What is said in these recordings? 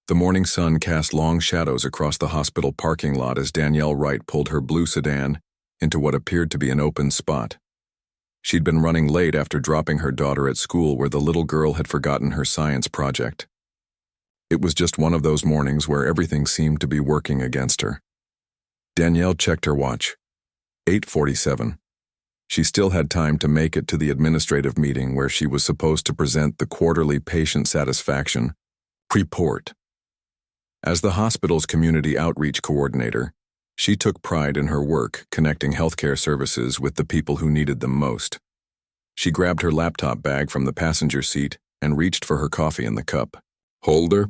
The morning sun cast long shadows across the hospital parking lot as Danielle Wright pulled her blue sedan into what appeared to be an open spot. She'd been running late after dropping her daughter at school where the little girl had forgotten her science project. It was just one of those mornings where everything seemed to be working against her. Danielle checked her watch. 8:47. She still had time to make it to the administrative meeting where she was supposed to present the quarterly patient satisfaction report. As the hospital's community outreach coordinator, she took pride in her work connecting healthcare services with the people who needed them most. She grabbed her laptop bag from the passenger seat and reached for her coffee in the cup holder.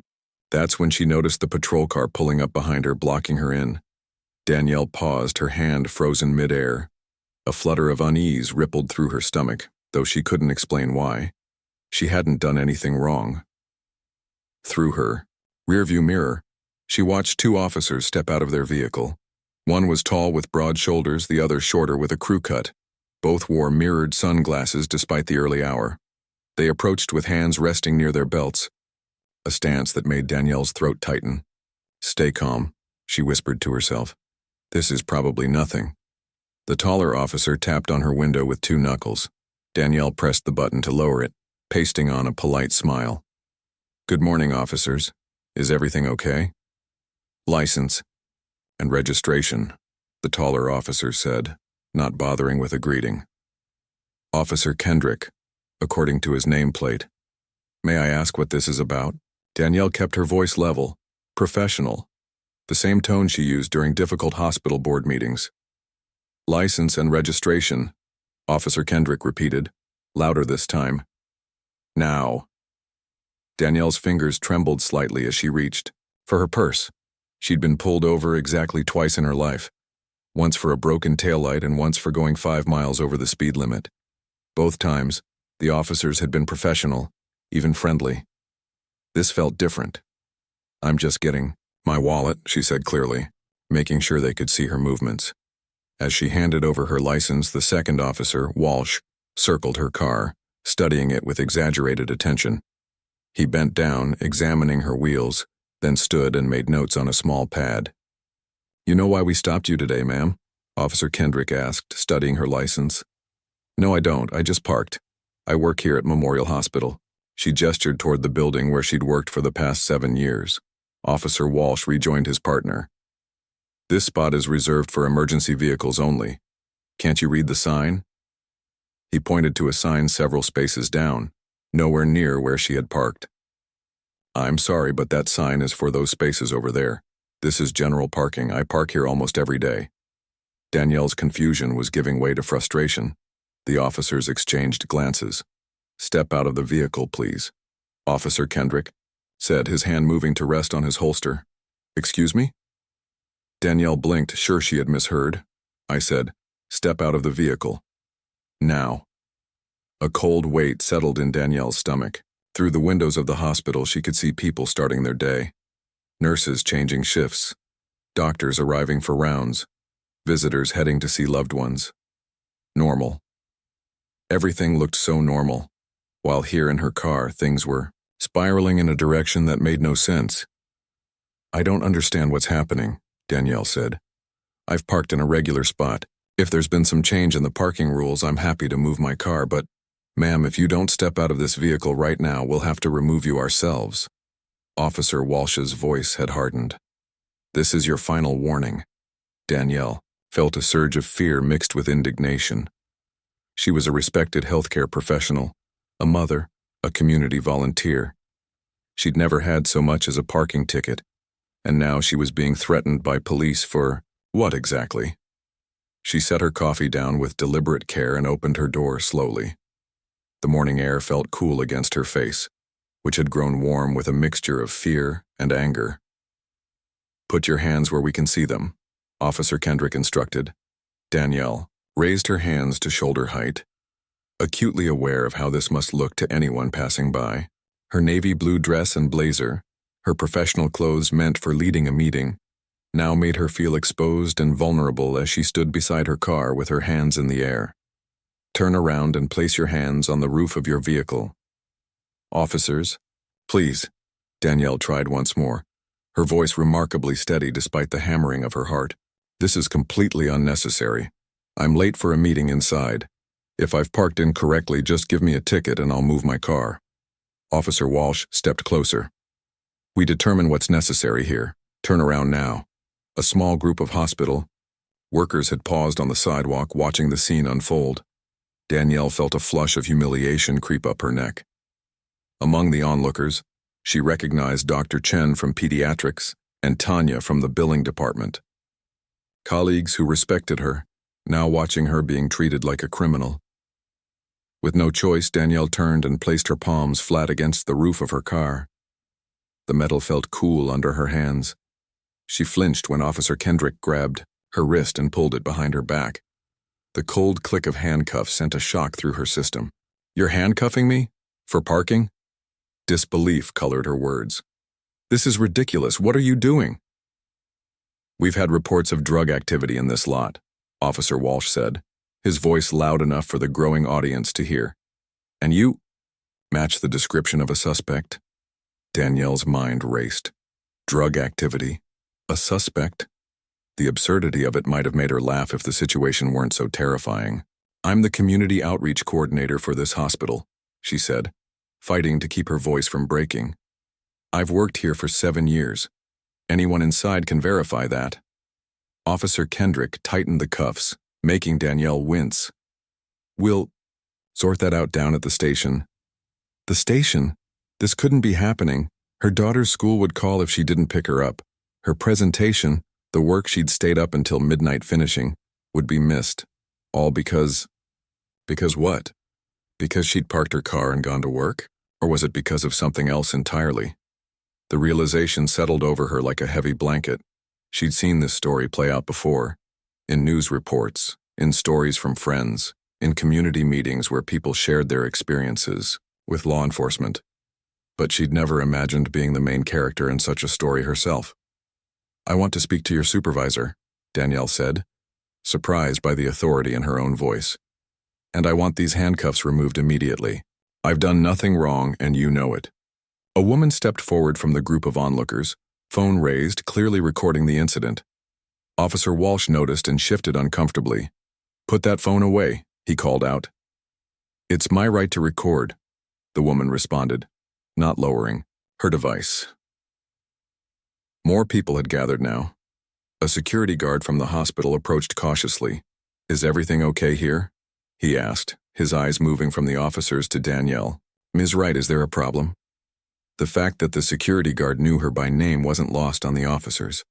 That's when she noticed the patrol car pulling up behind her, blocking her in. Danielle paused, her hand frozen midair. A flutter of unease rippled through her stomach, though she couldn't explain why. She hadn't done anything wrong. Through her rearview mirror, she watched two officers step out of their vehicle. One was tall with broad shoulders, the other shorter with a crew cut. Both wore mirrored sunglasses despite the early hour. They approached with hands resting near their belts, a stance that made Danielle's throat tighten. "Stay calm," she whispered to herself. "This is probably nothing." The taller officer tapped on her window with two knuckles. Danielle pressed the button to lower it, pasting on a polite smile. "Good morning, officers. Is everything okay?" "License and registration," the taller officer said, not bothering with a greeting. "Officer Kendrick, according to his nameplate. May I ask what this is about?" Danielle kept her voice level, professional, the same tone she used during difficult hospital board meetings. "License and registration," Officer Kendrick repeated, louder this time. "Now." Danielle's fingers trembled slightly as she reached for her purse. She'd been pulled over exactly twice in her life, once for a broken taillight and once for going 5 miles over the speed limit. Both times, the officers had been professional, even friendly. This felt different. "I'm just getting my wallet," she said clearly, making sure they could see her movements. As she handed over her license, the second officer, Walsh, circled her car, studying it with exaggerated attention. He bent down, examining her wheels, then stood and made notes on a small pad. "You know why we stopped you today, ma'am?" Officer Kendrick asked, studying her license. "No, I don't. I just parked. I work here at Memorial Hospital." She gestured toward the building where she'd worked for the past 7 years. Officer Walsh rejoined his partner. "This spot is reserved for emergency vehicles only. Can't you read the sign?" He pointed to a sign several spaces down, nowhere near where she had parked. "I'm sorry, but that sign is for those spaces over there. This is general parking. I park here almost every day." Danielle's confusion was giving way to frustration. The officers exchanged glances. "Step out of the vehicle, please," Officer Kendrick said, his hand moving to rest on his holster. "Excuse me?" Danielle blinked, sure she had misheard. "I said, step out of the vehicle. Now." A cold weight settled in Danielle's stomach. Through the windows of the hospital, she could see people starting their day. Nurses changing shifts, doctors arriving for rounds, visitors heading to see loved ones. Normal. Everything looked so normal, while here in her car things were spiraling in a direction that made no sense. "I don't understand what's happening," Danielle said. "I've parked in a regular spot. If there's been some change in the parking rules, I'm happy to move my car, but, ma'am, if you don't step out of this vehicle right now, we'll have to remove you ourselves." Officer Walsh's voice had hardened. "This is your final warning." Danielle felt a surge of fear mixed with indignation. She was a respected healthcare professional, a mother, a community volunteer. She'd never had so much as a parking ticket, and now she was being threatened by police for what exactly? She set her coffee down with deliberate care and opened her door slowly. The morning air felt cool against her face, which had grown warm with a mixture of fear and anger. "Put your hands where we can see them," Officer Kendrick instructed. Danielle raised her hands to shoulder height, acutely aware of how this must look to anyone passing by. Her navy blue dress and blazer, her professional clothes meant for leading a meeting, now made her feel exposed and vulnerable as she stood beside her car with her hands in the air. "Turn around and place your hands on the roof of your vehicle." "Officers, please." Danielle tried once more, her voice remarkably steady despite the hammering of her heart. "This is completely unnecessary. I'm late for a meeting inside. If I've parked incorrectly, just give me a ticket and I'll move my car." Officer Walsh stepped closer. "We determine what's necessary here. Turn around now." A small group of hospital workers had paused on the sidewalk watching the scene unfold. Danielle felt a flush of humiliation creep up her neck. Among the onlookers, she recognized Dr. Chen from pediatrics and Tanya from the billing department. Colleagues who respected her, now watching her being treated like a criminal. With no choice, Danielle turned and placed her palms flat against the roof of her car. The metal felt cool under her hands. She flinched when Officer Kendrick grabbed her wrist and pulled it behind her back. The cold click of handcuffs sent a shock through her system. "You're handcuffing me? For parking?" Disbelief colored her words. "This is ridiculous. What are you doing?" "We've had reports of drug activity in this lot," Officer Walsh said, his voice loud enough for the growing audience to hear. "And you match the description of a suspect?" Danielle's mind raced. Drug activity? A suspect? The absurdity of it might have made her laugh if the situation weren't so terrifying. "I'm the community outreach coordinator for this hospital," she said, fighting to keep her voice from breaking. "I've worked here for 7 years. Anyone inside can verify that." Officer Kendrick tightened the cuffs, making Danielle wince. "We'll sort that out down at the station." "The station? This couldn't be happening. Her daughter's school would call if she didn't pick her up. Her presentation, the work she'd stayed up until midnight finishing, would be missed. All because..." "Because what? Because she'd parked her car and gone to work? Or was it because of something else entirely?" The realization settled over her like a heavy blanket. She'd seen this story play out before. In news reports, in stories from friends, in community meetings where people shared their experiences with law enforcement. But she'd never imagined being the main character in such a story herself. "I want to speak to your supervisor," Danielle said, surprised by the authority in her own voice. "And I want these handcuffs removed immediately. I've done nothing wrong and you know it." A woman stepped forward from the group of onlookers, phone raised, clearly recording the incident. Officer Walsh noticed and shifted uncomfortably. "Put that phone away," he called out. "It's my right to record," the woman responded, not lowering her device. More people had gathered now. A security guard from the hospital approached cautiously. "Is everything okay here?" he asked, his eyes moving from the officers to Danielle. "Ms. Wright, is there a problem?" The fact that the security guard knew her by name wasn't lost on the officers.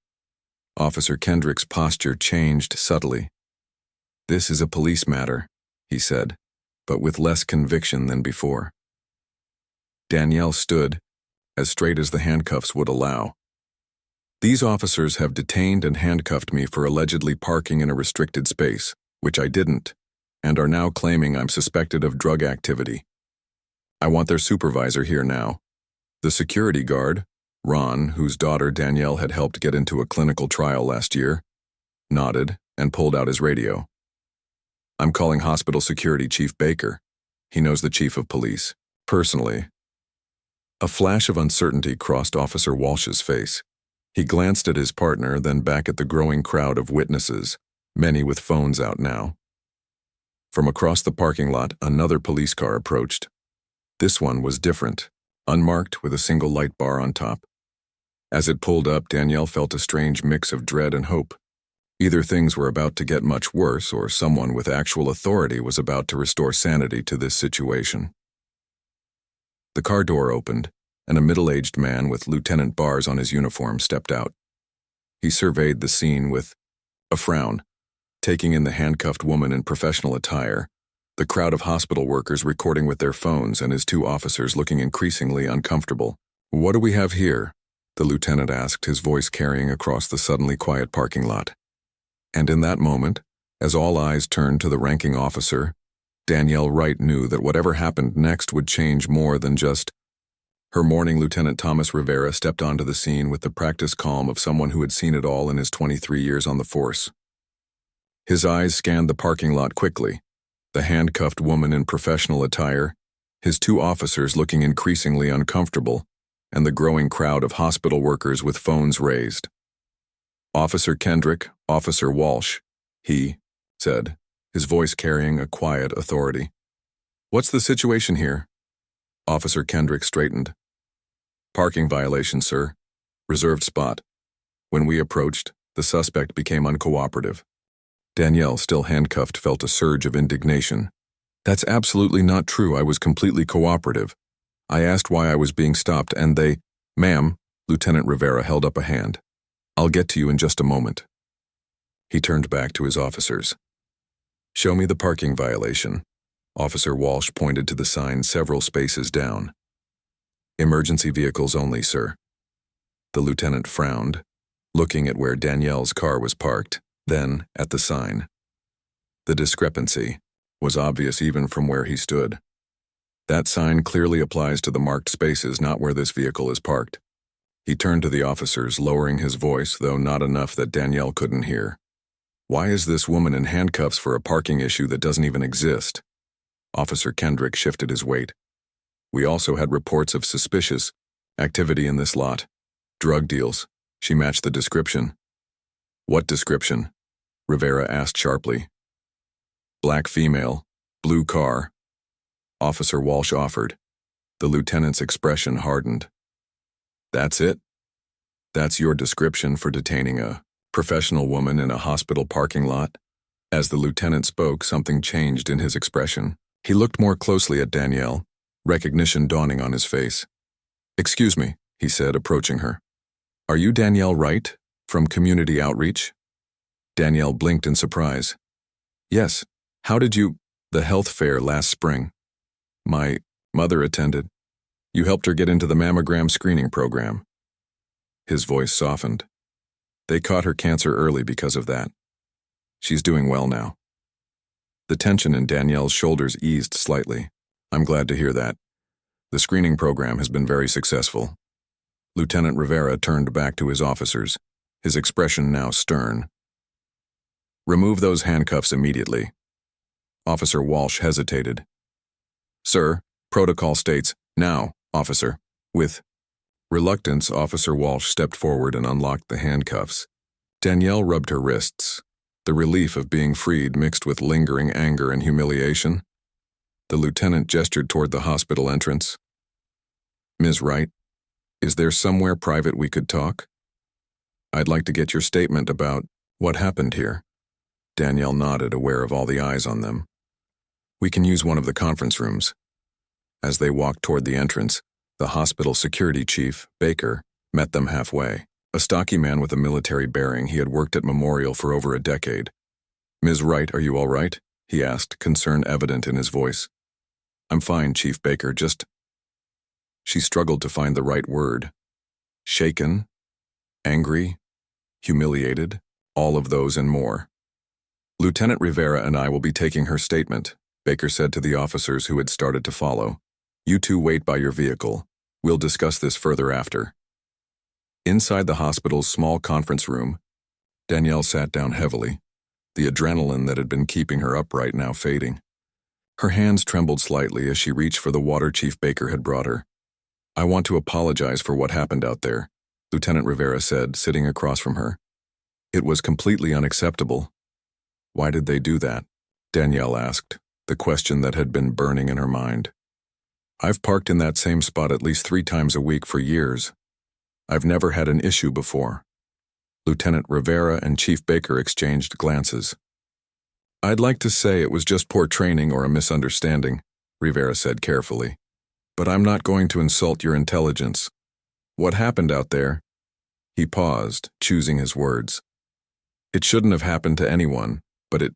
Officer Kendrick's posture changed subtly. "This is a police matter," he said, but with less conviction than before. Danielle stood, as straight as the handcuffs would allow. "These officers have detained and handcuffed me for allegedly parking in a restricted space, which I didn't, and are now claiming I'm suspected of drug activity. I want their supervisor here now." The security guard, Ron, whose daughter Danielle had helped get into a clinical trial last year, nodded and pulled out his radio. "I'm calling Hospital Security Chief Baker. He knows the Chief of Police, personally." A flash of uncertainty crossed Officer Walsh's face. He glanced at his partner, then back at the growing crowd of witnesses, many with phones out now. From across the parking lot, another police car approached. This one was different, unmarked with a single light bar on top. As it pulled up, Danielle felt a strange mix of dread and hope. Either things were about to get much worse, or someone with actual authority was about to restore sanity to this situation. The car door opened, and a middle-aged man with lieutenant bars on his uniform stepped out. He surveyed the scene with a frown, taking in the handcuffed woman in professional attire, the crowd of hospital workers recording with their phones, and his 2 officers looking increasingly uncomfortable. "What do we have here?" the lieutenant asked, his voice carrying across the suddenly quiet parking lot. And in that moment, as all eyes turned to the ranking officer, Danielle Wright knew that whatever happened next would change more than just her morning. Lieutenant Thomas Rivera stepped onto the scene with the practiced calm of someone who had seen it all in his 23 years on the force. His eyes scanned the parking lot quickly, the handcuffed woman in professional attire, his 2 officers looking increasingly uncomfortable, and the growing crowd of hospital workers with phones raised. "Officer Kendrick, Officer Walsh," he said, his voice carrying a quiet authority. "What's the situation here?" Officer Kendrick straightened. "Parking violation, sir. Reserved spot." When we approached, the suspect became uncooperative. Danielle, still handcuffed, felt a surge of indignation. "That's absolutely not true. I was completely cooperative. I asked why I was being stopped and they—" "Ma'am," Lieutenant Rivera held up a hand. "I'll get to you in just a moment." He turned back to his officers. "Show me the parking violation." Officer Walsh pointed to the sign several spaces down. "Emergency vehicles only, sir." The lieutenant frowned, looking at where Danielle's car was parked, then at the sign. The discrepancy was obvious even from where he stood. That sign clearly applies to the marked spaces, not where this vehicle is parked. He turned to the officers, lowering his voice, though not enough that Danielle couldn't hear. "Why is this woman in handcuffs for a parking issue that doesn't even exist?" Officer Kendrick shifted his weight. "We also had reports of suspicious activity in this lot. Drug deals." She matched the description. "What description?" Rivera asked sharply. "Black female, blue car." Officer Walsh offered. The lieutenant's expression hardened. "That's it? That's your description for detaining a professional woman in a hospital parking lot?" As the lieutenant spoke, something changed in his expression. He looked more closely at Danielle, recognition dawning on his face. "Excuse me," he said, approaching her. "Are you Danielle Wright, from Community Outreach?" Danielle blinked in surprise. "Yes. How did you—" "The health fair last spring. My mother attended. You helped her get into the mammogram screening program." His voice softened. "They caught her cancer early because of that. She's doing well now." The tension in Danielle's shoulders eased slightly. "I'm glad to hear that. The screening program has been very successful." Lieutenant Rivera turned back to his officers, his expression now stern. "Remove those handcuffs immediately." Officer Walsh hesitated. "Sir, protocol states, now, officer." With reluctance, Officer Walsh stepped forward and unlocked the handcuffs. Danielle rubbed her wrists, the relief of being freed mixed with lingering anger and humiliation. The lieutenant gestured toward the hospital entrance. "Ms. Wright, is there somewhere private we could talk? I'd like to get your statement about what happened here." Danielle nodded, aware of all the eyes on them. "We can use one of the conference rooms." As they walked toward the entrance, the hospital security chief, Baker, met them halfway. A stocky man with a military bearing, he had worked at Memorial for over a decade. "Ms. Wright, are you all right?" he asked, concern evident in his voice. "I'm fine, Chief Baker, just—" She struggled to find the right word. Shaken, angry, humiliated, all of those and more. "Lieutenant Rivera and I will be taking her statement," Baker said to the officers who had started to follow. "You two wait by your vehicle. We'll discuss this further after." Inside the hospital's small conference room, Danielle sat down heavily, the adrenaline that had been keeping her upright now fading. Her hands trembled slightly as she reached for the water Chief Baker had brought her. "I want to apologize for what happened out there," Lieutenant Rivera said, sitting across from her. "It was completely unacceptable." "Why did they do that?" Danielle asked, the question that had been burning in her mind. "I've parked in that same spot at least 3 times a week for years. I've never had an issue before." Lieutenant Rivera and Chief Baker exchanged glances. "I'd like to say it was just poor training or a misunderstanding," Rivera said carefully. "But I'm not going to insult your intelligence. What happened out there?" He paused, choosing his words. "It shouldn't have happened to anyone, but it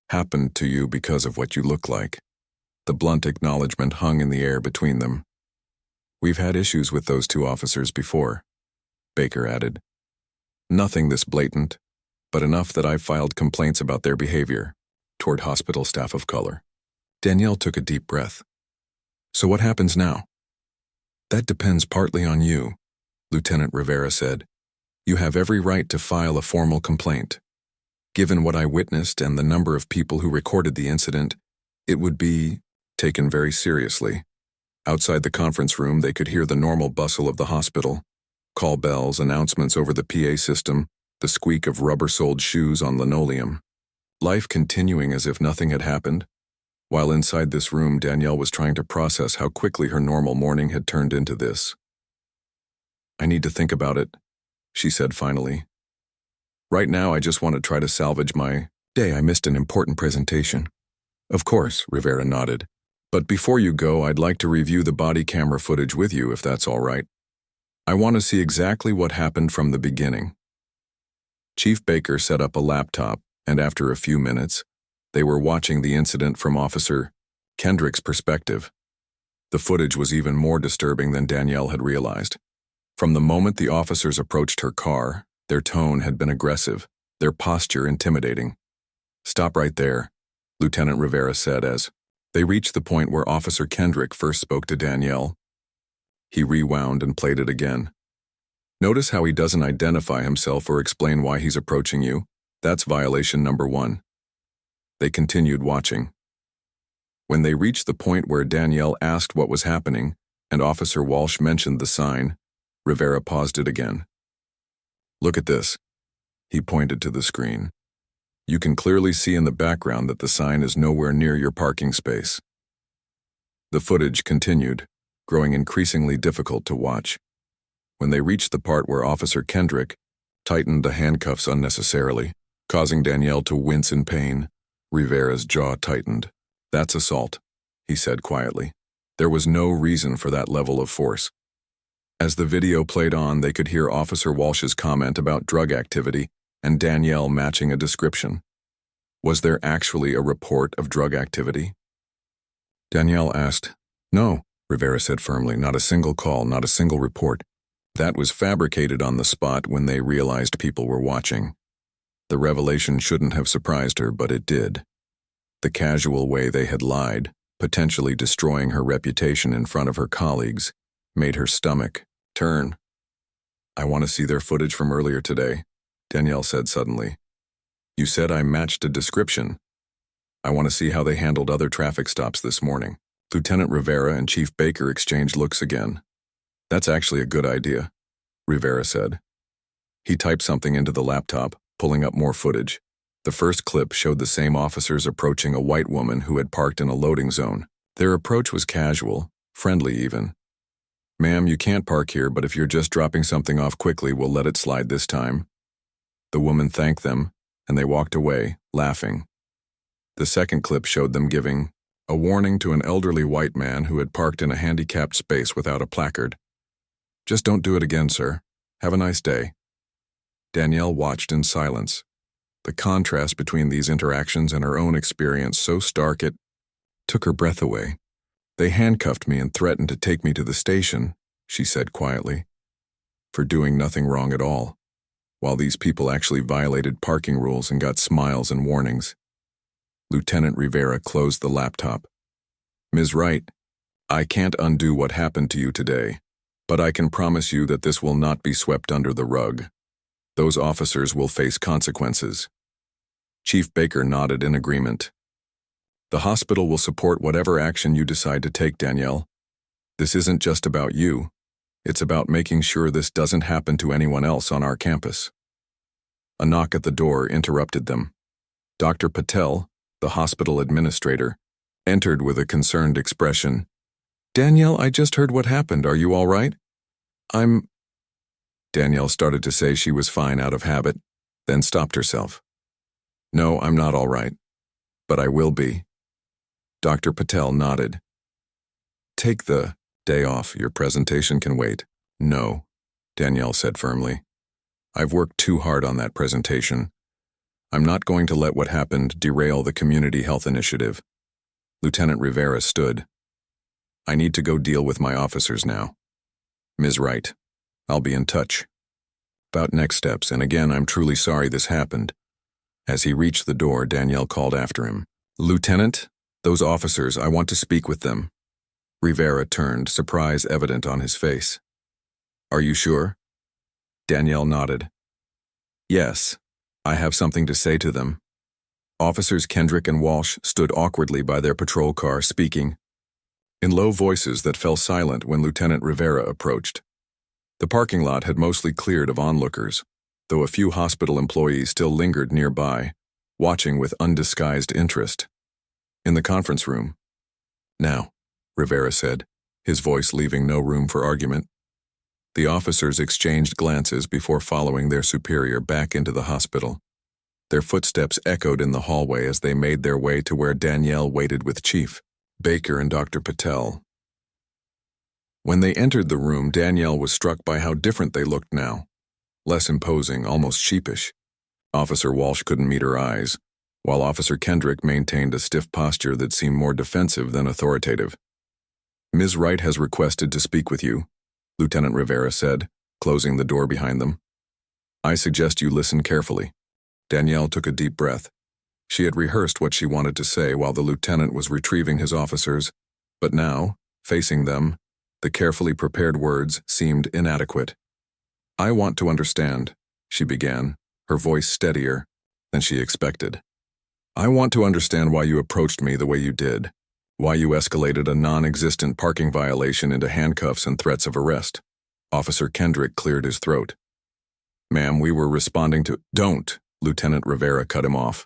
happened to you because of what you look like." The blunt acknowledgement hung in the air between them. "We've had issues with those 2 officers before," Baker added. "Nothing this blatant, but enough that I've filed complaints about their behavior toward hospital staff of color." Danielle took a deep breath. "So what happens now?" "That depends partly on you," Lieutenant Rivera said. "You have every right to file a formal complaint. Given what I witnessed and the number of people who recorded the incident, it would be taken very seriously. Outside the conference room, they could hear the normal bustle of the hospital. Call bells, announcements over the PA system, the squeak of rubber-soled shoes on linoleum. Life continuing as if nothing had happened. While inside this room, Danielle was trying to process how quickly her normal morning had turned into this. "I need to think about it," she said finally. "Right now, I just want to try to salvage my day. I missed an important presentation." "Of course," Rivera nodded. "But before you go, I'd like to review the body camera footage with you, if that's all right. I want to see exactly what happened from the beginning." Chief Baker set up a laptop, and after a few minutes, they were watching the incident from Officer Kendrick's perspective. The footage was even more disturbing than Danielle had realized. From the moment the officers approached her car, their tone had been aggressive, their posture intimidating. "Stop right there," Lieutenant Rivera said as they reached the point where Officer Kendrick first spoke to Danielle. He rewound and played it again. "Notice how he doesn't identify himself or explain why he's approaching you? That's violation number 1. They continued watching. When they reached the point where Danielle asked what was happening, and Officer Walsh mentioned the sign, Rivera paused it again. "Look at this." He pointed to the screen. "You can clearly see in the background that the sign is nowhere near your parking space." The footage continued, growing increasingly difficult to watch. When they reached the part where Officer Kendrick tightened the handcuffs unnecessarily, causing Danielle to wince in pain, Rivera's jaw tightened. "That's assault," he said quietly. There was no reason for that level of force. As the video played on, they could hear Officer Walsh's comment about drug activity and Danielle matching a description. Was there actually a report of drug activity? Danielle asked. "No," Rivera said firmly, "not a single call, not a single report. That was fabricated on the spot when they realized people were watching." The revelation shouldn't have surprised her, but it did. The casual way they had lied, potentially destroying her reputation in front of her colleagues, made her stomach turn. "I want to see their footage from earlier today," Danielle said suddenly. "You said I matched a description. I want to see how they handled other traffic stops this morning." Lieutenant Rivera and Chief Baker exchanged looks again. "That's actually a good idea," Rivera said. He typed something into the laptop, pulling up more footage. The first clip showed the same officers approaching a white woman who had parked in a loading zone. Their approach was casual, friendly even. "Ma'am, you can't park here, but if you're just dropping something off quickly, we'll let it slide this time." The woman thanked them, and they walked away, laughing. The second clip showed them giving a warning to an elderly white man who had parked in a handicapped space without a placard. "Just don't do it again, sir. Have a nice day." Danielle watched in silence. The contrast between these interactions and her own experience so stark it took her breath away. "They handcuffed me and threatened to take me to the station," she said quietly, "for doing nothing wrong at all, while these people actually violated parking rules and got smiles and warnings." Lieutenant Rivera closed the laptop. "Ms. Wright, I can't undo what happened to you today, but I can promise you that this will not be swept under the rug. Those officers will face consequences." Chief Baker nodded in agreement. "The hospital will support whatever action you decide to take, Danielle. This isn't just about you. It's about making sure this doesn't happen to anyone else on our campus." A knock at the door interrupted them. Dr. Patel, the hospital administrator, entered with a concerned expression. "Danielle, I just heard what happened. Are you all right?" Danielle started to say she was fine out of habit, then stopped herself. "No, I'm not all right. But I will be." Dr. Patel nodded. "Take the day off. Your presentation can wait." "No," Danielle said firmly. "I've worked too hard on that presentation. I'm not going to let what happened derail the community health initiative." Lieutenant Rivera stood. "I need to go deal with my officers now. Ms. Wright, I'll be in touch about next steps, and again, I'm truly sorry this happened." As he reached the door, Danielle called after him. "Lieutenant, those officers, I want to speak with them." Rivera turned, surprise evident on his face. "Are you sure?" Danielle nodded. "Yes, I have something to say to them." Officers Kendrick and Walsh stood awkwardly by their patrol car, speaking. in low voices that fell silent when Lieutenant Rivera approached. The parking lot had mostly cleared of onlookers, though a few hospital employees still lingered nearby, watching with undisguised interest. In the conference room. "Now," Rivera said, his voice leaving no room for argument. The officers exchanged glances before following their superior back into the hospital. Their footsteps echoed in the hallway as they made their way to where Danielle waited with Chief Baker and Dr. Patel. When they entered the room, Danielle was struck by how different they looked now. Less imposing, almost sheepish. Officer Walsh couldn't meet her eyes, while Officer Kendrick maintained a stiff posture that seemed more defensive than authoritative. "Ms. Wright has requested to speak with you," Lieutenant Rivera said, closing the door behind them. "I suggest you listen carefully." Danielle took a deep breath. She had rehearsed what she wanted to say while the lieutenant was retrieving his officers, but now, facing them, the carefully prepared words seemed inadequate. "I want to understand," she began, her voice steadier than she expected. "I want to understand why you approached me the way you did, why you escalated a non-existent parking violation into handcuffs and threats of arrest." Officer Kendrick cleared his throat. "Ma'am, we were responding to—" "Don't," Lieutenant Rivera cut him off.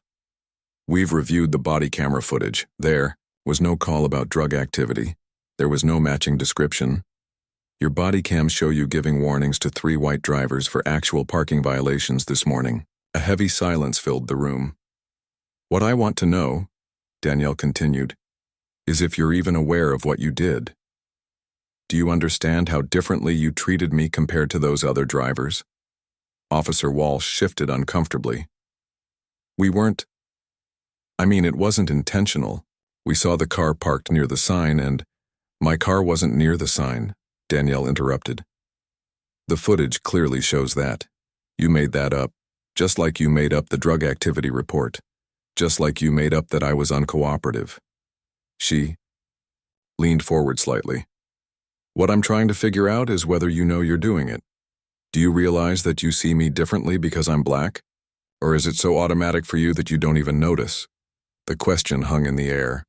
"We've reviewed the body camera footage. There was no call about drug activity. There was no matching description. Your body cams show you giving warnings to 3 white drivers for actual parking violations this morning." A heavy silence filled the room. "What I want to know," Danielle continued, "is if you're even aware of what you did. Do you understand how differently you treated me compared to those other drivers?" Officer Walsh shifted uncomfortably. "We weren't— it wasn't intentional. We saw the car parked near the sign and—" "My car wasn't near the sign," Danielle interrupted. "The footage clearly shows that. You made that up, just like you made up the drug activity report, just like you made up that I was uncooperative." She leaned forward slightly. "What I'm trying to figure out is whether you know you're doing it. Do you realize that you see me differently because I'm black? Or is it so automatic for you that you don't even notice?" The question hung in the air.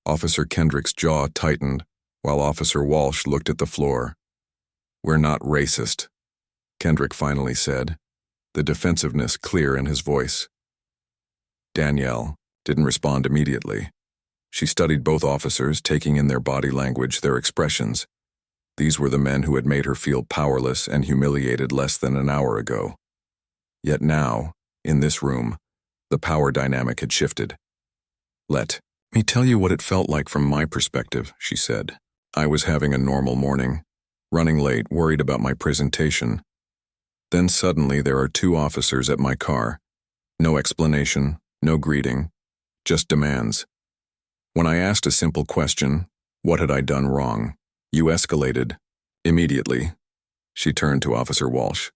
Officer Kendrick's jaw tightened, while Officer Walsh looked at the floor. "We're not racist," Kendrick finally said, the defensiveness clear in his voice. Danielle didn't respond immediately. She studied both officers, taking in their body language, their expressions. These were the men who had made her feel powerless and humiliated less than an hour ago. Yet now, in this room, the power dynamic had shifted. "Let me tell you what it felt like from my perspective," she said. "I was having a normal morning, running late, worried about my presentation. Then suddenly there are 2 officers at my car. No explanation, no greeting, just demands. When I asked a simple question, what had I done wrong? You escalated. Immediately." She turned to Officer Walsh.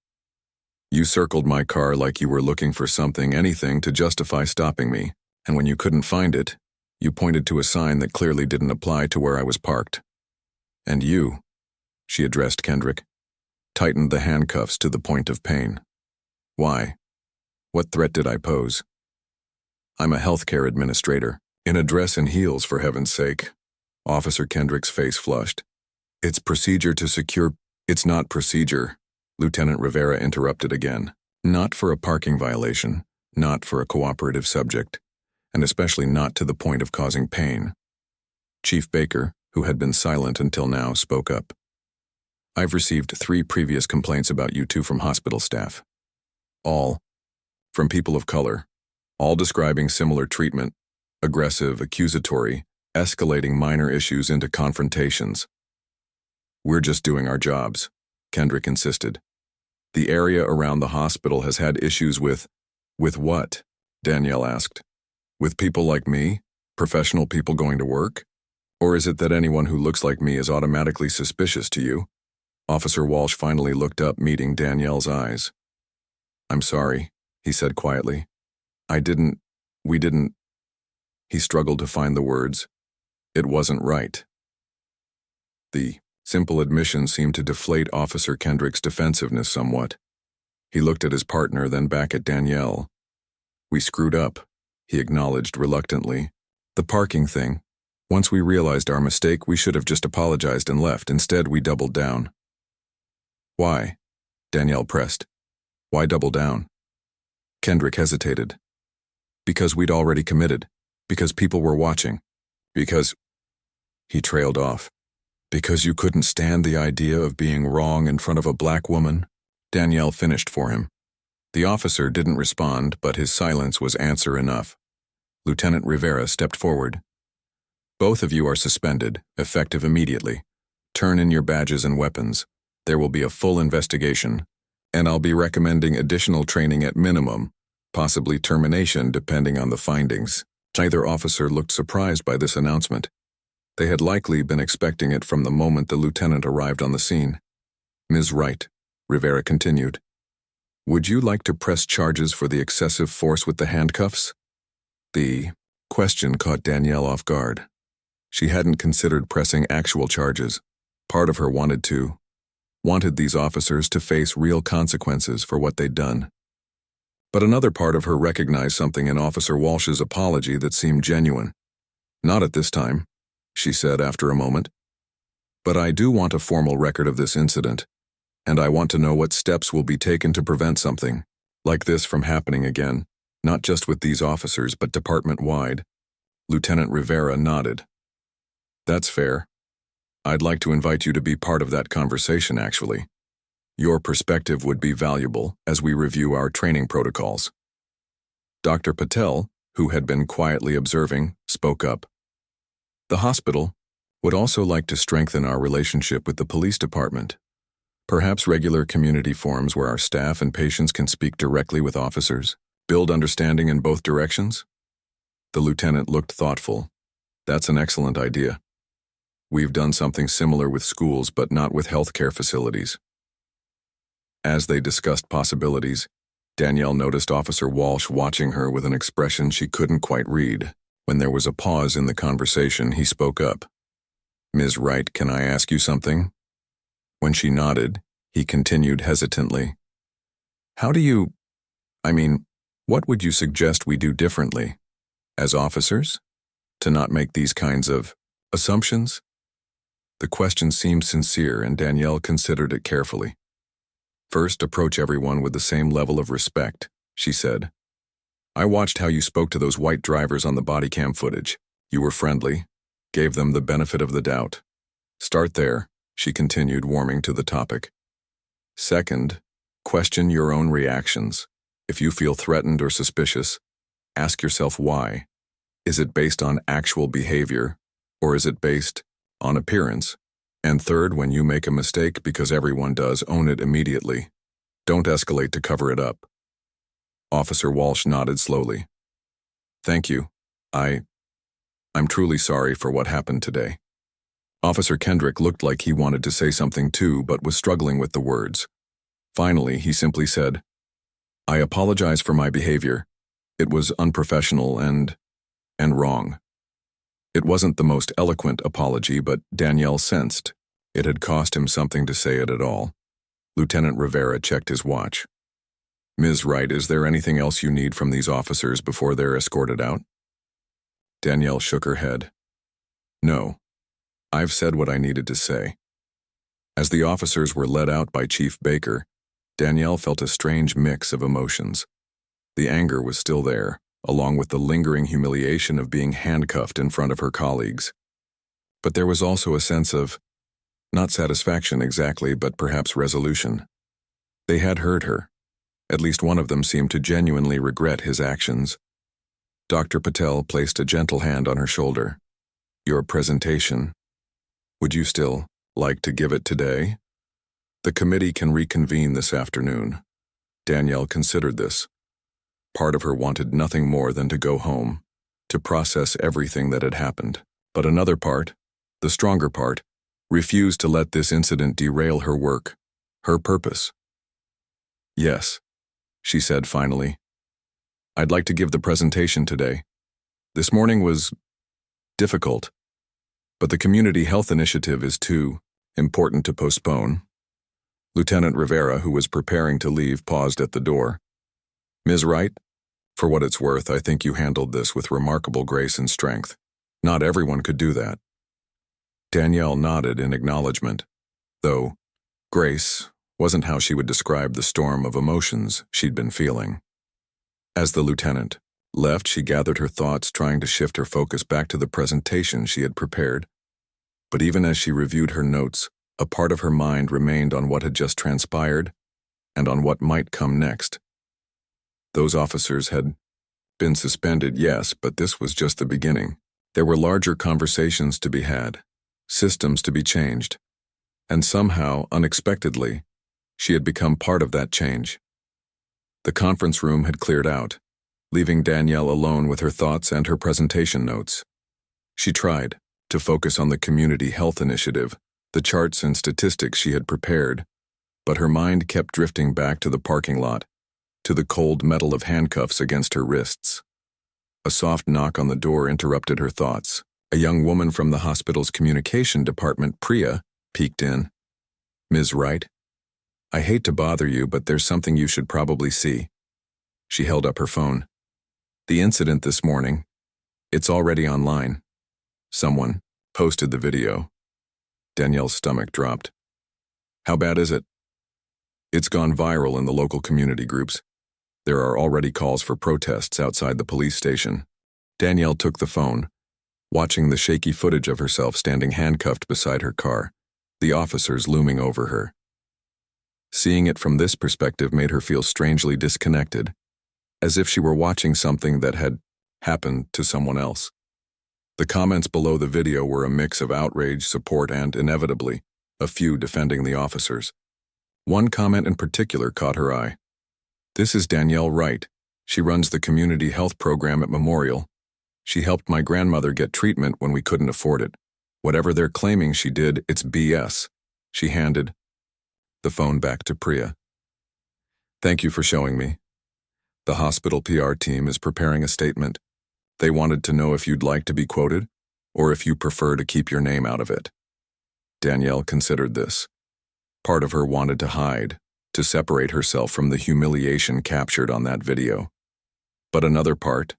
"You circled my car like you were looking for something, anything to justify stopping me, and when you couldn't find it, you pointed to a sign that clearly didn't apply to where I was parked. And you," she addressed Kendrick, "tightened the handcuffs to the point of pain. Why? What threat did I pose? I'm a healthcare administrator, in a dress and heels, for heaven's sake." Officer Kendrick's face flushed. "It's procedure to secure—" "It's not procedure," Lieutenant Rivera interrupted again. "Not for a parking violation, not for a cooperative subject, and especially not to the point of causing pain." Chief Baker, who had been silent until now, spoke up. "I've received 3 previous complaints about you 2 from hospital staff. All from people of color, all describing similar treatment, aggressive, accusatory, escalating minor issues into confrontations." "We're just doing our jobs," Kendrick insisted. "The area around the hospital has had issues with—" "With what?" Danielle asked. "With people like me? Professional people going to work? Or is it that anyone who looks like me is automatically suspicious to you?" Officer Walsh finally looked up, meeting Danielle's eyes. "I'm sorry," he said quietly. We didn't—" He struggled to find the words. "It wasn't right." The simple admission seemed to deflate Officer Kendrick's defensiveness somewhat. He looked at his partner, then back at Danielle. "We screwed up," he acknowledged reluctantly. "The parking thing. Once we realized our mistake, we should have just apologized and left. Instead, we doubled down. Why? Danielle pressed. Why double down? Kendrick hesitated. Because we'd already committed. Because people were watching. Because... He trailed off. Because you couldn't stand the idea of being wrong in front of a black woman? Danielle finished for him. The officer didn't respond, but his silence was answer enough. Lieutenant Rivera stepped forward. Both of you are suspended, effective immediately. Turn in your badges and weapons. There will be a full investigation, and I'll be recommending additional training at minimum, possibly termination depending on the findings. Neither officer looked surprised by this announcement. They had likely been expecting it from the moment the lieutenant arrived on the scene. Ms. Wright, Rivera continued, would you like to press charges for the excessive force with the handcuffs? The question caught Danielle off guard. She hadn't considered pressing actual charges. Part of her wanted these officers to face real consequences for what they'd done. But another part of her recognized something in Officer Walsh's apology that seemed genuine. Not at this time, she said after a moment. But I do want a formal record of this incident, and I want to know what steps will be taken to prevent something like this from happening again, not just with these officers but department-wide. Lieutenant Rivera nodded. That's fair. I'd like to invite you to be part of that conversation, actually. Your perspective would be valuable as we review our training protocols. Dr. Patel, who had been quietly observing, spoke up. The hospital would also like to strengthen our relationship with the police department. Perhaps regular community forums where our staff and patients can speak directly with officers, build understanding in both directions? The lieutenant looked thoughtful. That's an excellent idea. We've done something similar with schools, but not with healthcare facilities. As they discussed possibilities, Danielle noticed Officer Walsh watching her with an expression she couldn't quite read. When there was a pause in the conversation, he spoke up. Ms. Wright, can I ask you something? When she nodded, he continued hesitantly. What would you suggest we do differently? As officers? To not make these kinds of assumptions? The question seemed sincere, and Danielle considered it carefully. First, approach everyone with the same level of respect, she said. I watched how you spoke to those white drivers on the body cam footage. You were friendly, gave them the benefit of the doubt. Start there, she continued, warming to the topic. Second, question your own reactions. If you feel threatened or suspicious, ask yourself why. Is it based on actual behavior, or is it based on appearance? And third, when you make a mistake, because everyone does, own it immediately. Don't escalate to cover it up. Officer Walsh nodded slowly. Thank you. I'm truly sorry for what happened today. Officer Kendrick looked like he wanted to say something too, but was struggling with the words. Finally, he simply said, I apologize for my behavior. It was unprofessional and wrong. It wasn't the most eloquent apology, but Danielle sensed it had cost him something to say it at all. Lieutenant Rivera checked his watch. Ms. Wright, is there anything else you need from these officers before they're escorted out? Danielle shook her head. No. I've said what I needed to say. As the officers were led out by Chief Baker, Danielle felt a strange mix of emotions. The anger was still there, along with the lingering humiliation of being handcuffed in front of her colleagues. But there was also a sense of, not satisfaction exactly, but perhaps resolution. They had heard her. At least one of them seemed to genuinely regret his actions. Dr. Patel placed a gentle hand on her shoulder. Your presentation. Would you still like to give it today? The committee can reconvene this afternoon. Danielle considered this. Part of her wanted nothing more than to go home, to process everything that had happened. But another part, the stronger part, refused to let this incident derail her work, her purpose. Yes, she said finally. I'd like to give the presentation today. This morning was difficult, but the Community Health Initiative is too important to postpone. Lieutenant Rivera, who was preparing to leave, paused at the door. Ms. Wright, for what it's worth, I think you handled this with remarkable grace and strength. Not everyone could do that. Danielle nodded in acknowledgement, though grace wasn't how she would describe the storm of emotions she'd been feeling. As the lieutenant left, she gathered her thoughts, trying to shift her focus back to the presentation she had prepared. But even as she reviewed her notes, a part of her mind remained on what had just transpired and on what might come next. Those officers had been suspended, yes, but this was just the beginning. There were larger conversations to be had, systems to be changed, and somehow, unexpectedly, she had become part of that change. The conference room had cleared out, leaving Danielle alone with her thoughts and her presentation notes. She tried to focus on the community health initiative, the charts and statistics she had prepared, but her mind kept drifting back to the parking lot, to the cold metal of handcuffs against her wrists. A soft knock on the door interrupted her thoughts. A young woman from the hospital's communication department, Priya, peeked in. "Ms. Wright, I hate to bother you, but there's something you should probably see." She held up her phone. "The incident this morning. It's already online. Someone posted the video." Danielle's stomach dropped. "How bad is it?" "It's gone viral in the local community groups. There are already calls for protests outside the police station." Danielle took the phone, watching the shaky footage of herself standing handcuffed beside her car, the officers looming over her. Seeing it from this perspective made her feel strangely disconnected, as if she were watching something that had happened to someone else. The comments below the video were a mix of outrage, support, and, inevitably, a few defending the officers. One comment in particular caught her eye. "This is Danielle Wright. She runs the community health program at Memorial. She helped my grandmother get treatment when we couldn't afford it. Whatever they're claiming she did, it's BS." She handed the phone back to Priya. "Thank you for showing me. The hospital PR team is preparing a statement. They wanted to know if you'd like to be quoted, or if you prefer to keep your name out of it." Danielle considered this. Part of her wanted to hide, to separate herself from the humiliation captured on that video. But another part,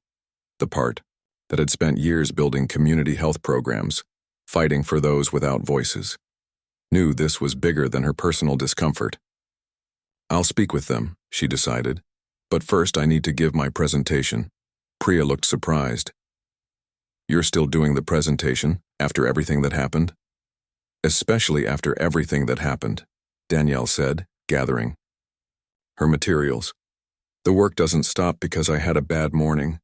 the part that had spent years building community health programs, fighting for those without voices, knew this was bigger than her personal discomfort. "I'll speak with them," she decided. "But first I need to give my presentation." Priya looked surprised. "You're still doing the presentation after everything that happened?" "Especially after everything that happened," Danielle said, gathering her materials. "The work doesn't stop because I had a bad morning."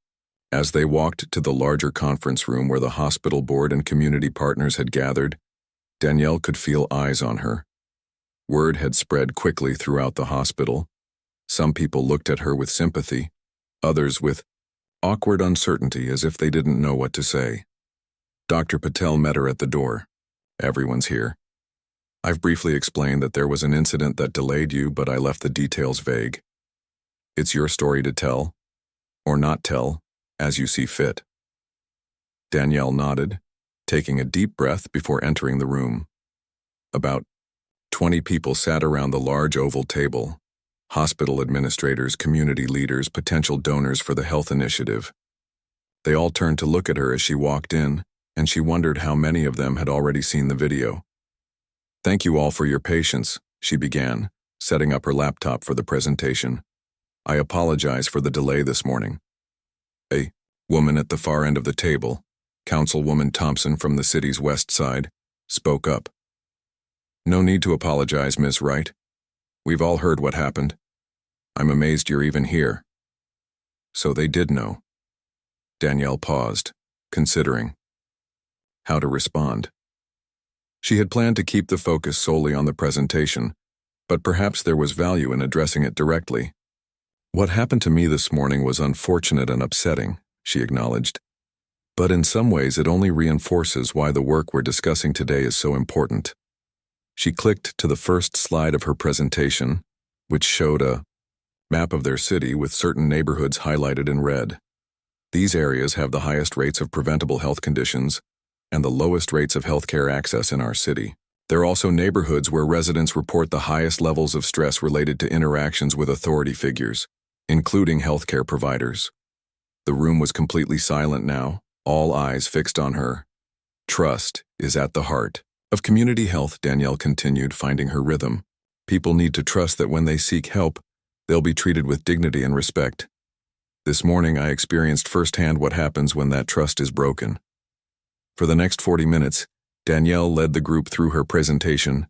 As they walked to the larger conference room where the hospital board and community partners had gathered, Danielle could feel eyes on her. Word had spread quickly throughout the hospital. Some people looked at her with sympathy, others with awkward uncertainty as if they didn't know what to say. Dr. Patel met her at the door. "Everyone's here. I've briefly explained that there was an incident that delayed you, but I left the details vague. It's your story to tell, or not tell, as you see fit." Danielle nodded, taking a deep breath before entering the room. About 20 people sat around the large oval table. Hospital administrators, community leaders, potential donors for the health initiative. They all turned to look at her as she walked in, and she wondered how many of them had already seen the video. "Thank you all for your patience," she began, setting up her laptop for the presentation. "I apologize for the delay this morning." A woman at the far end of the table, Councilwoman Thompson from the city's west side, spoke up. "No need to apologize, Ms. Wright. We've all heard what happened. I'm amazed you're even here." So they did know. Danielle paused, considering how to respond. She had planned to keep the focus solely on the presentation, but perhaps there was value in addressing it directly. "What happened to me this morning was unfortunate and upsetting," she acknowledged. "But in some ways it only reinforces why the work we're discussing today is so important." She clicked to the first slide of her presentation, which showed a map of their city with certain neighborhoods highlighted in red. These areas have the highest rates of preventable health conditions and the lowest rates of healthcare access in our city. They're also neighborhoods where residents report the highest levels of stress related to interactions with authority figures, including healthcare providers. The room was completely silent now, all eyes fixed on her. Trust is at the heart of community health, Danielle continued, finding her rhythm. People need to trust that when they seek help, they'll be treated with dignity and respect. This morning I experienced firsthand what happens when that trust is broken. For the next 40 minutes, Danielle led the group through her presentation,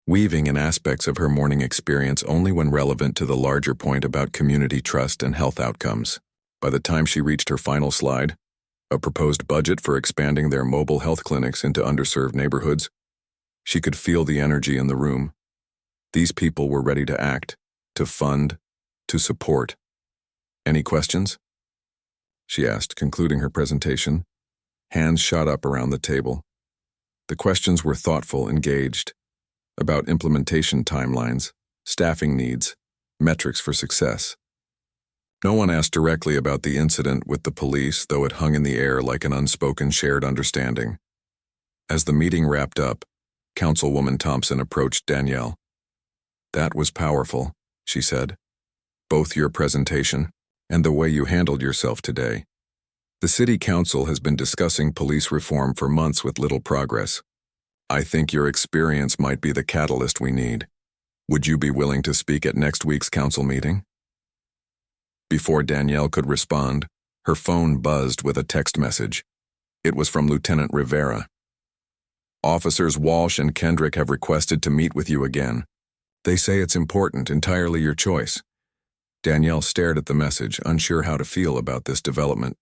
weaving in aspects of her morning experience only when relevant to the larger point about community trust and health outcomes. By the time she reached her final slide, a proposed budget for expanding their mobile health clinics into underserved neighborhoods, she could feel the energy in the room. These people were ready to act, to fund, to support. Any questions? She asked, concluding her presentation. Hands shot up around the table. The questions were thoughtful, engaged, about implementation timelines, staffing needs, metrics for success. No one asked directly about the incident with the police, though it hung in the air like an unspoken shared understanding. As the meeting wrapped up, Councilwoman Thompson approached Danielle. "That was powerful," she said. "Both your presentation and the way you handled yourself today. The City Council has been discussing police reform for months with little progress. I think your experience might be the catalyst we need. Would you be willing to speak at next week's council meeting?" Before Danielle could respond, her phone buzzed with a text message. It was from Lieutenant Rivera. "Officers Walsh and Kendrick have requested to meet with you again. They say it's important, entirely your choice." Danielle stared at the message, unsure how to feel about this development.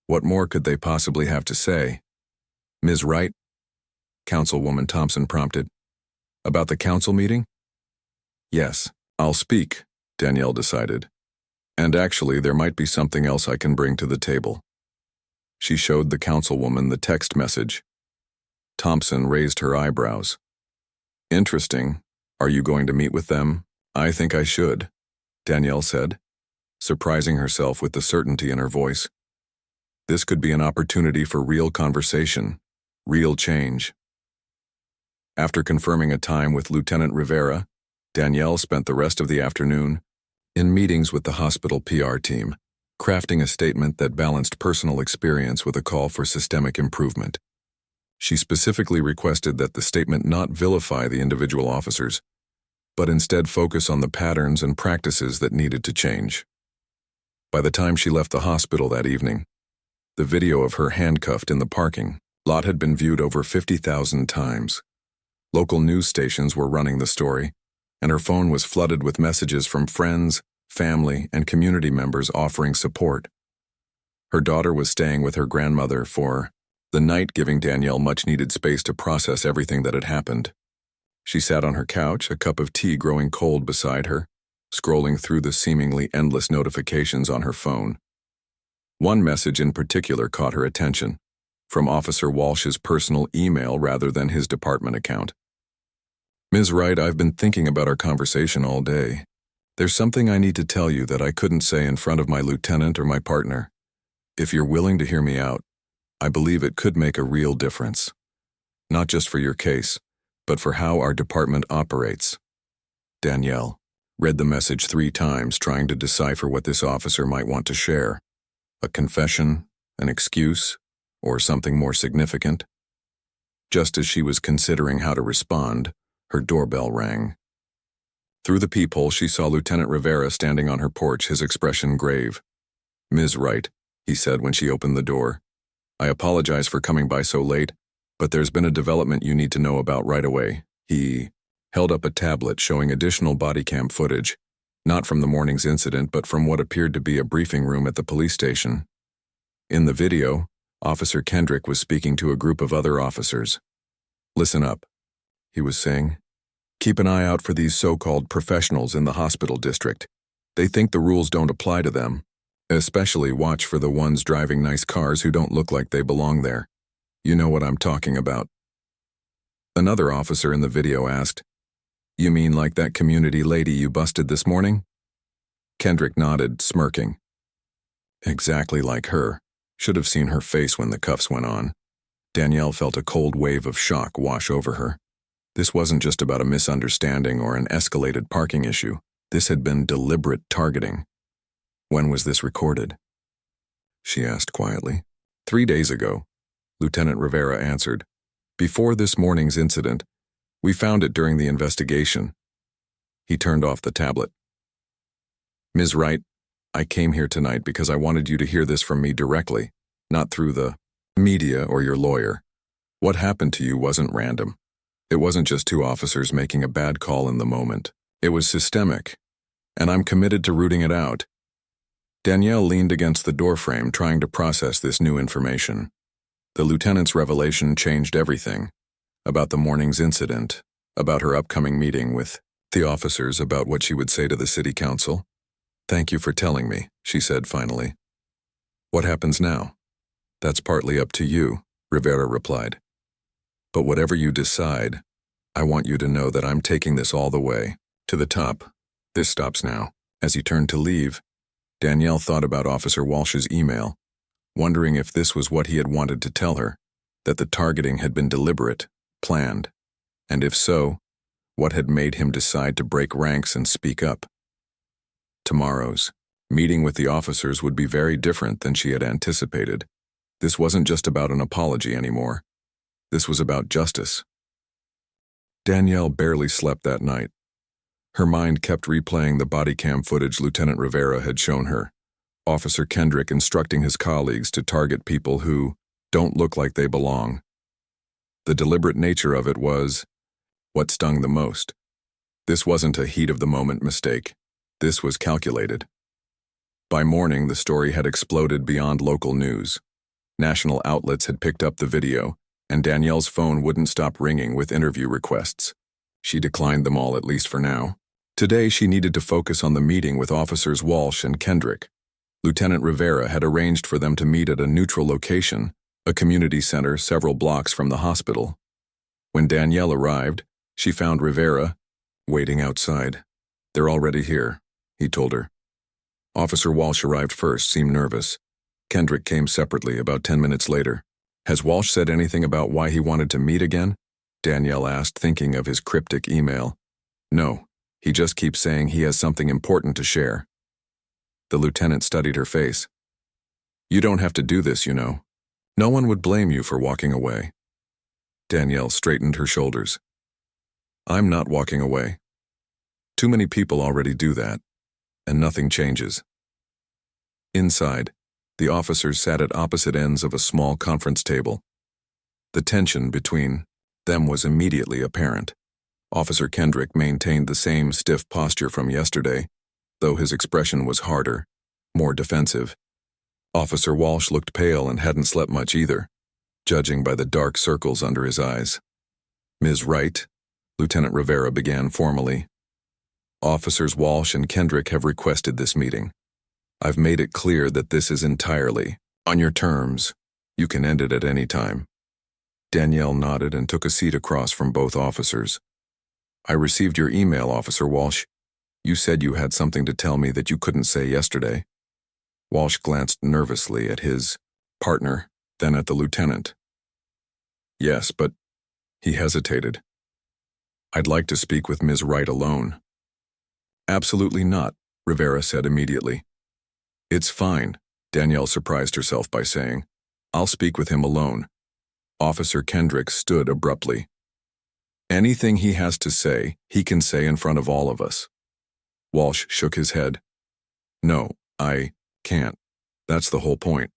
What more could they possibly have to say? "Ms. Wright?" Councilwoman Thompson prompted. "About the council meeting?" "Yes, I'll speak," Danielle decided. "And actually, there might be something else I can bring to the table." She showed the councilwoman the text message. Thompson raised her eyebrows. "Interesting. Are you going to meet with them?" "I think I should," Danielle said, surprising herself with the certainty in her voice. This could be an opportunity for real conversation, real change. After confirming a time with Lieutenant Rivera, Danielle spent the rest of the afternoon in meetings with the hospital PR team, crafting a statement that balanced personal experience with a call for systemic improvement. She specifically requested that the statement not vilify the individual officers, but instead focus on the patterns and practices that needed to change. By the time she left the hospital that evening, the video of her handcuffed in the parking lot had been viewed over 50,000 times. Local news stations were running the story, and her phone was flooded with messages from friends, family, and community members offering support. Her daughter was staying with her grandmother for the night, giving Danielle much-needed space to process everything that had happened. She sat on her couch, a cup of tea growing cold beside her, scrolling through the seemingly endless notifications on her phone. One message in particular caught her attention, from Officer Walsh's personal email rather than his department account. "Ms. Wright, I've been thinking about our conversation all day. There's something I need to tell you that I couldn't say in front of my lieutenant or my partner. If you're willing to hear me out, I believe it could make a real difference. Not just for your case, but for how our department operates." Danielle read the message 3 times, trying to decipher what this officer might want to share. A confession, an excuse, or something more significant. Just as she was considering how to respond, her doorbell rang. Through the peephole, she saw Lieutenant Rivera standing on her porch, his expression grave. "Ms. Wright," he said when she opened the door. "I apologize for coming by so late, but there's been a development you need to know about right away." He held up a tablet showing additional body cam footage, not from the morning's incident, but from what appeared to be a briefing room at the police station. In the video, Officer Kendrick was speaking to a group of other officers. "Listen up," he was saying. "Keep an eye out for these so-called professionals in the hospital district. They think the rules don't apply to them. Especially watch for the ones driving nice cars who don't look like they belong there. You know what I'm talking about." Another officer in the video asked, "You mean like that community lady you busted this morning?" Kendrick nodded, smirking. Exactly like her. Should have seen her face when the cuffs went on. Danielle felt a cold wave of shock wash over her. This wasn't just about a misunderstanding or an escalated parking issue. This had been deliberate targeting. "When was this recorded?" she asked quietly. 3 days ago, Lieutenant Rivera answered. Before this morning's incident, we found it during the investigation. He turned off the tablet. Ms. Wright, I came here tonight because I wanted you to hear this from me directly, not through the media or your lawyer. What happened to you wasn't random. It wasn't just two officers making a bad call in the moment. It was systemic, and I'm committed to rooting it out. Danielle leaned against the doorframe, trying to process this new information. The lieutenant's revelation changed everything. About the morning's incident, about her upcoming meeting with the officers, about what she would say to the city council. Thank you for telling me, she said finally. What happens now? That's partly up to you, Rivera replied. But whatever you decide, I want you to know that I'm taking this all the way, to the top. This stops now. As he turned to leave, Danielle thought about Officer Walsh's email, wondering if this was what he had wanted to tell her, that the targeting had been deliberate, planned, and if so, what had made him decide to break ranks and speak up. Tomorrow's meeting with the officers would be very different than she had anticipated. This wasn't just about an apology anymore. This was about justice. Danielle barely slept that night. Her mind kept replaying the body cam footage Lieutenant Rivera had shown her. Officer Kendrick instructing his colleagues to target people who don't look like they belong. The deliberate nature of it was what stung the most. This wasn't a heat-of-the-moment mistake. This was calculated. By morning, the story had exploded beyond local news. National outlets had picked up the video, and Danielle's phone wouldn't stop ringing with interview requests. She declined them all, at least for now. Today, she needed to focus on the meeting with Officers Walsh and Kendrick. Lieutenant Rivera had arranged for them to meet at a neutral location, a community center several blocks from the hospital. When Danielle arrived, she found Rivera waiting outside. They're already here, he told her. Officer Walsh arrived first, seemed nervous. Kendrick came separately about 10 minutes later. Has Walsh said anything about why he wanted to meet again? Danielle asked, thinking of his cryptic email. No, he just keeps saying he has something important to share. The lieutenant studied her face. You don't have to do this, you know. No one would blame you for walking away. Danielle straightened her shoulders. I'm not walking away. Too many people already do that, and nothing changes. Inside, the officers sat at opposite ends of a small conference table. The tension between them was immediately apparent. Officer Kendrick maintained the same stiff posture from yesterday, though his expression was harder, more defensive. Officer Walsh looked pale and hadn't slept much either, judging by the dark circles under his eyes. Ms. Wright, Lieutenant Rivera began formally. Officers Walsh and Kendrick have requested this meeting. I've made it clear that this is entirely on your terms. You can end it at any time. Danielle nodded and took a seat across from both officers. I received your email, Officer Walsh. You said you had something to tell me that you couldn't say yesterday. Walsh glanced nervously at his partner, then at the lieutenant. Yes, but he hesitated. I'd like to speak with Ms. Wright alone. Absolutely not, Rivera said immediately. It's fine, Danielle surprised herself by saying. I'll speak with him alone. Officer Kendrick stood abruptly. Anything he has to say, he can say in front of all of us. Walsh shook his head. No, I can't. That's the whole point.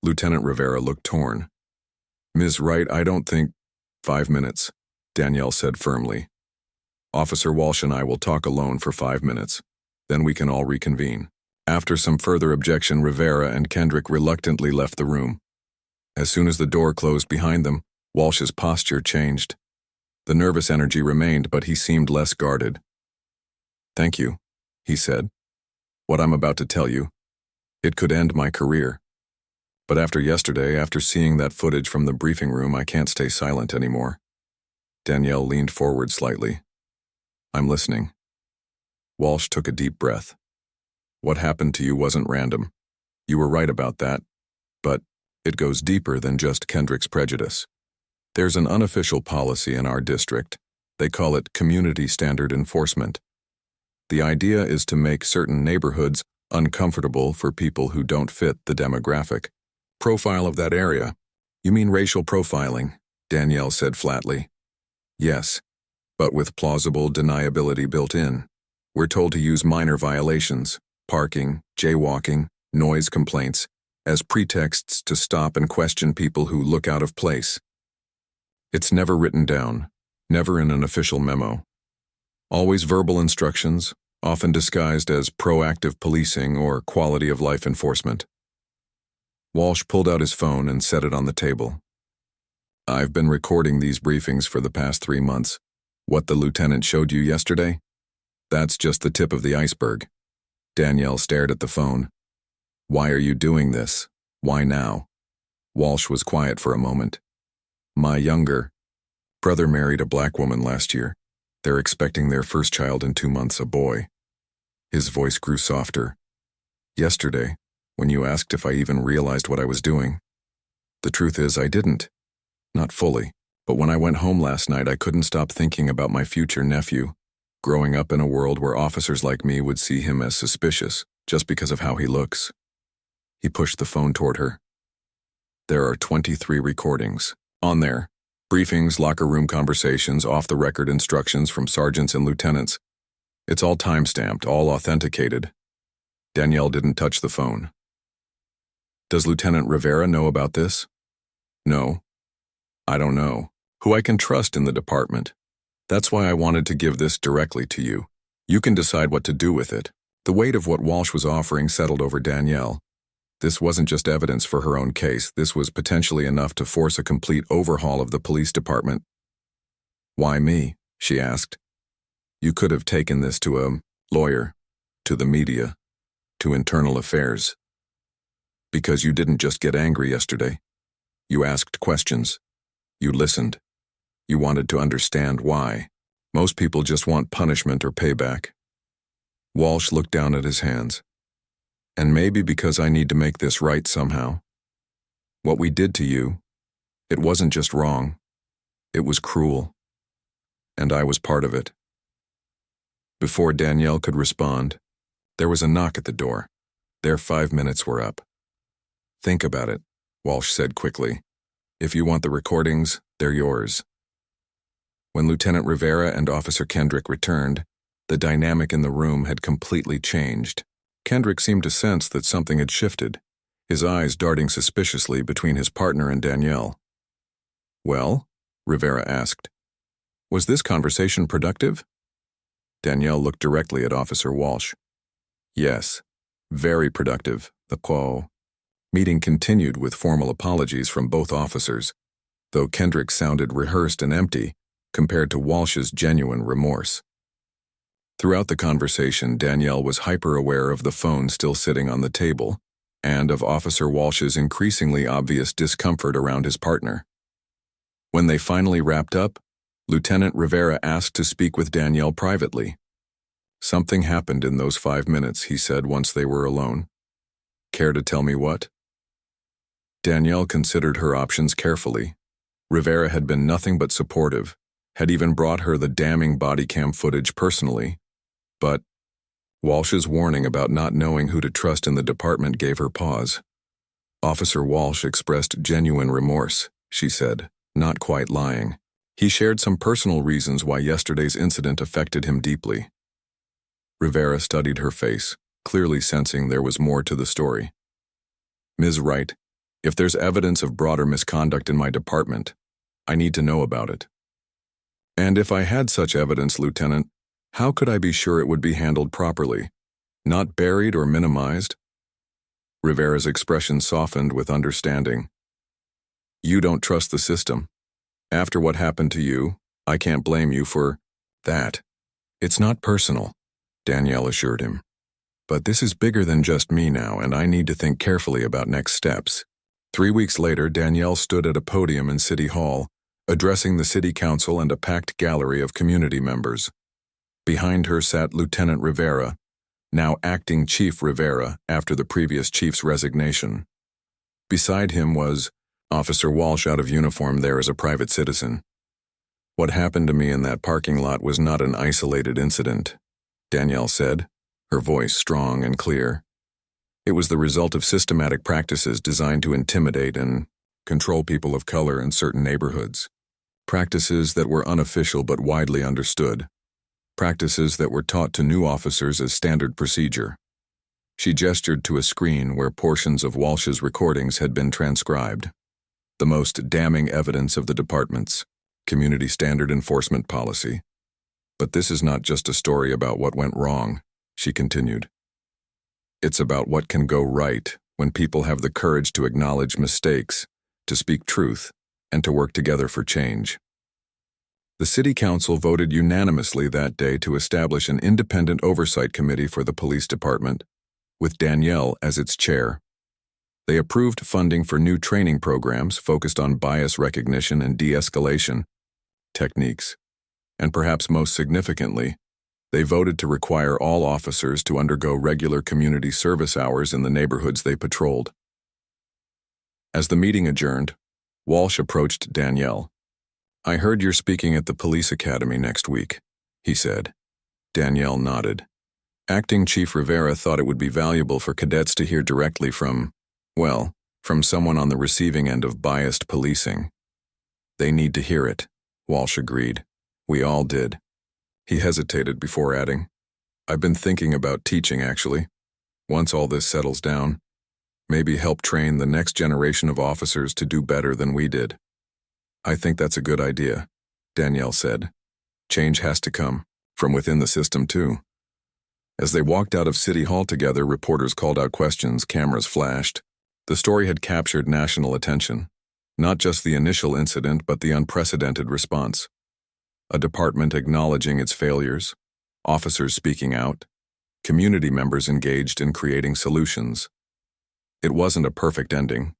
Lieutenant Rivera looked torn. Ms. Wright, I don't think... 5 minutes, Danielle said firmly. Officer Walsh and I will talk alone for 5 minutes. Then we can all reconvene. After some further objection, Rivera and Kendrick reluctantly left the room. As soon as the door closed behind them, Walsh's posture changed. The nervous energy remained, but he seemed less guarded. Thank you, he said. What I'm about to tell you, it could end my career. But after yesterday, after seeing that footage from the briefing room, I can't stay silent anymore. Danielle leaned forward slightly. I'm listening. Walsh took a deep breath. What happened to you wasn't random. You were right about that, but it goes deeper than just Kendrick's prejudice. There's an unofficial policy in our district. They call it community standard enforcement. The idea is to make certain neighborhoods uncomfortable for people who don't fit the demographic. profile of that area. You mean racial profiling, Danielle said flatly. Yes, but with plausible deniability built in. We're told to use minor violations, parking, jaywalking, noise complaints, as pretexts to stop and question people who look out of place. It's never written down, never in an official memo. Always verbal instructions, often disguised as proactive policing or quality of life enforcement. Walsh pulled out his phone and set it on the table. I've been recording these briefings for the past 3 months. What the lieutenant showed you yesterday? That's just the tip of the iceberg. Danielle stared at the phone. Why are you doing this? Why now? Walsh was quiet for a moment. My younger brother married a black woman last year. They're expecting their first child in 2 months, a boy. His voice grew softer. Yesterday, when you asked if I even realized what I was doing, the truth is I didn't. Not fully, but when I went home last night I couldn't stop thinking about my future nephew, growing up in a world where officers like me would see him as suspicious just because of how he looks. He pushed the phone toward her. There are 23 recordings. On there, briefings, locker room conversations, off-the-record instructions from sergeants and lieutenants. It's all time-stamped, all authenticated. Danielle didn't touch the phone. Does Lieutenant Rivera know about this? No. I don't know who I can trust in the department. That's why I wanted to give this directly to you. You can decide what to do with it. The weight of what Walsh was offering settled over Danielle. This wasn't just evidence for her own case. This was potentially enough to force a complete overhaul of the police department. Why me? She asked. You could have taken this to a lawyer, to the media, to internal affairs. Because you didn't just get angry yesterday. You asked questions. You listened. You wanted to understand why. Most people just want punishment or payback. Walsh looked down at his hands. And maybe because I need to make this right somehow. What we did to you, it wasn't just wrong. It was cruel. And I was part of it. Before Danielle could respond, there was a knock at the door. Their 5 minutes were up. Think about it, Walsh said quickly. If you want the recordings, they're yours. When Lieutenant Rivera and Officer Kendrick returned, the dynamic in the room had completely changed. Kendrick seemed to sense that something had shifted, his eyes darting suspiciously between his partner and Danielle. Well? Rivera asked. Was this conversation productive? Danielle looked directly at Officer Walsh. Yes, very productive, the meeting continued with formal apologies from both officers, though Kendrick sounded rehearsed and empty compared to Walsh's genuine remorse. Throughout the conversation, Danielle was hyper-aware of the phone still sitting on the table and of Officer Walsh's increasingly obvious discomfort around his partner. When they finally wrapped up, Lieutenant Rivera asked to speak with Danielle privately. Something happened in those 5 minutes, he said once they were alone. Care to tell me what? Danielle considered her options carefully. Rivera had been nothing but supportive, had even brought her the damning body cam footage personally. But Walsh's warning about not knowing who to trust in the department gave her pause. Officer Walsh expressed genuine remorse, she said, not quite lying. He shared some personal reasons why yesterday's incident affected him deeply. Rivera studied her face, clearly sensing there was more to the story. Ms. Wright, if there's evidence of broader misconduct in my department, I need to know about it. And if I had such evidence, Lieutenant, how could I be sure it would be handled properly, not buried or minimized? Rivera's expression softened with understanding. You don't trust the system. After what happened to you, I can't blame you for that. It's not personal, Danielle assured him. But this is bigger than just me now, and I need to think carefully about next steps. 3 weeks later, Danielle stood at a podium in City Hall, addressing the City Council and a packed gallery of community members. Behind her sat Lieutenant Rivera, now Acting Chief Rivera after the previous chief's resignation. Beside him was Officer Walsh out of uniform there as a private citizen. What happened to me in that parking lot was not an isolated incident, Danielle said, her voice strong and clear. It was the result of systematic practices designed to intimidate and control people of color in certain neighborhoods. Practices that were unofficial but widely understood. Practices that were taught to new officers as standard procedure. She gestured to a screen where portions of Walsh's recordings had been transcribed. The most damning evidence of the department's community standard enforcement policy. But this is not just a story about what went wrong, she continued. It's about what can go right when people have the courage to acknowledge mistakes, to speak truth, and to work together for change. The City Council voted unanimously that day to establish an independent oversight committee for the police department, with Danielle as its chair. They approved funding for new training programs focused on bias recognition and de-escalation techniques, and perhaps most significantly, they voted to require all officers to undergo regular community service hours in the neighborhoods they patrolled. As the meeting adjourned, Walsh approached Danielle. "I heard you're speaking at the police academy next week," he said. Danielle nodded. Acting Chief Rivera thought it would be valuable for cadets to hear directly from someone on the receiving end of biased policing. "They need to hear it," Walsh agreed. "We all did." He hesitated before adding, "I've been thinking about teaching, actually. Once all this settles down, maybe help train the next generation of officers to do better than we did." "I think that's a good idea," Danielle said. "Change has to come, from within the system too." As they walked out of City Hall together, reporters called out questions, cameras flashed. The story had captured national attention. Not just the initial incident, but the unprecedented response. A department acknowledging its failures, officers speaking out, community members engaged in creating solutions. It wasn't a perfect ending.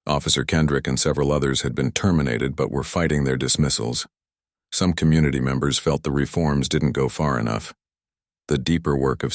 Officer Kendrick and several others had been terminated but were fighting their dismissals. Some community members felt the reforms didn't go far enough. The deeper work of